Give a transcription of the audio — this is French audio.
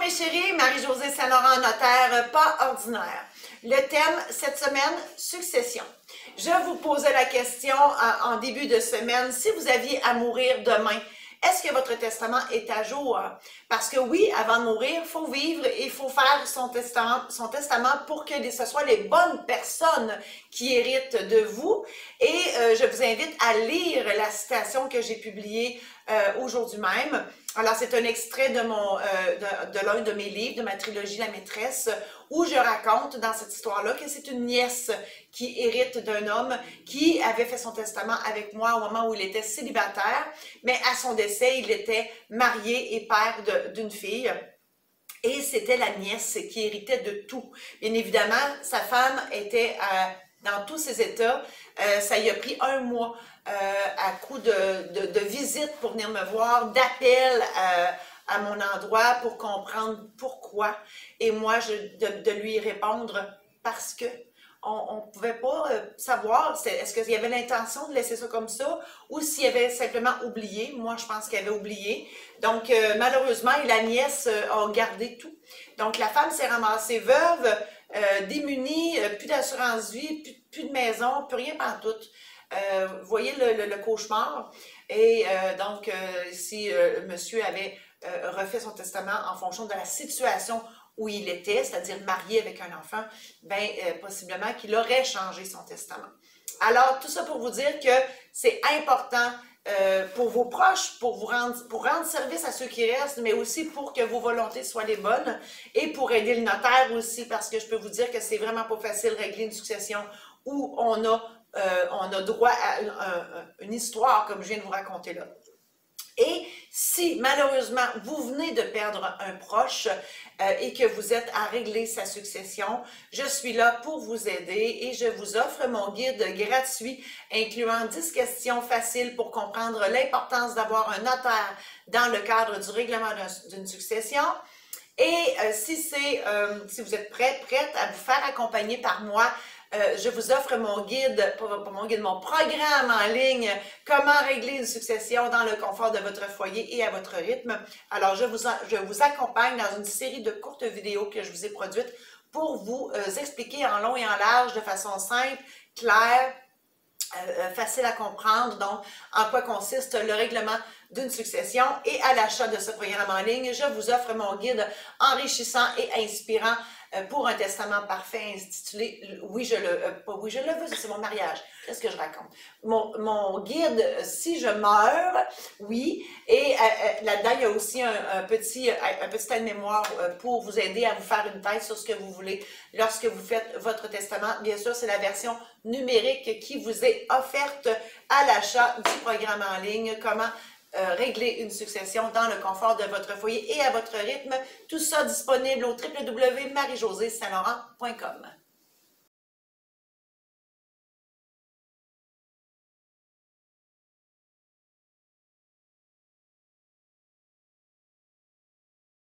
mes chéris, Marie-Josée Saint-Laurent, notaire pas ordinaire. Le thème cette semaine, succession. Je vous posais la question en début de semaine, si vous aviez à mourir demain, est-ce que votre testament est à jour? Parce que oui, avant de mourir, il faut vivre et il faut faire son testament pour que ce soit les bonnes personnes qui héritent de vous. Et je vous invite à lire la citation que j'ai publiée aujourd'hui même. Alors, c'est un extrait de l'un de mes livres, de ma trilogie La Maîtresse, où je raconte dans cette histoire-là que c'est une nièce qui hérite d'un homme qui avait fait son testament avec moi au moment où il était célibataire, mais à son décès, il était marié et père d'une fille. Et c'était la nièce qui héritait de tout. Bien évidemment, sa femme était dans tous ses états. Ça y a pris un mois à coup de visites pour venir me voir, d'appels à mon endroit pour comprendre pourquoi. Et moi, de lui répondre parce que on ne pouvait pas savoir est-ce qu'il y avait l'intention de laisser ça comme ça ou s'il avait simplement oublié. Moi, je pense qu'il avait oublié. Donc, malheureusement, la nièce a gardé tout. Donc, la femme s'est ramassée veuve, démunie, plus d'assurance vie, plus de maison, plus rien pantoute. Vous voyez le cauchemar. Et donc, si monsieur avait refait son testament en fonction de la situation où il était, c'est-à-dire marié avec un enfant, bien, possiblement qu'il aurait changé son testament. Alors, tout ça pour vous dire que c'est important pour vos proches, pour rendre service à ceux qui restent, mais aussi pour que vos volontés soient les bonnes et pour aider le notaire aussi, parce que je peux vous dire que c'est vraiment pas facile de régler une succession où on a droit à une histoire comme je viens de vous raconter là. Et si, malheureusement, vous venez de perdre un proche et que vous êtes à régler sa succession, je suis là pour vous aider et je vous offre mon guide gratuit incluant 10 questions faciles pour comprendre l'importance d'avoir un notaire dans le cadre du règlement d'une succession. Et si vous êtes prête à vous faire accompagner par moi, je vous offre mon guide, mon programme en ligne, comment régler une succession dans le confort de votre foyer et à votre rythme. Alors, je vous accompagne dans une série de courtes vidéos que je vous ai produites pour vous expliquer en long et en large, de façon simple, claire, facile à comprendre, donc en quoi consiste le règlement d'une succession. Et à l'achat de ce programme en ligne, je vous offre mon guide enrichissant et inspirant pour un testament parfait intitulé « Oui, je le veux », c'est mon mariage. Qu'est-ce que je raconte? Mon guide « Si je meurs », oui, et là-dedans, il y a aussi un petit aide-mémoire pour vous aider à vous faire une tête sur ce que vous voulez lorsque vous faites votre testament. Bien sûr, c'est la version numérique qui vous est offerte à l'achat du programme en ligne « Comment régler une succession dans le confort de votre foyer et à votre rythme ». Tout ça disponible au www.mariejosesaintlaurent.com.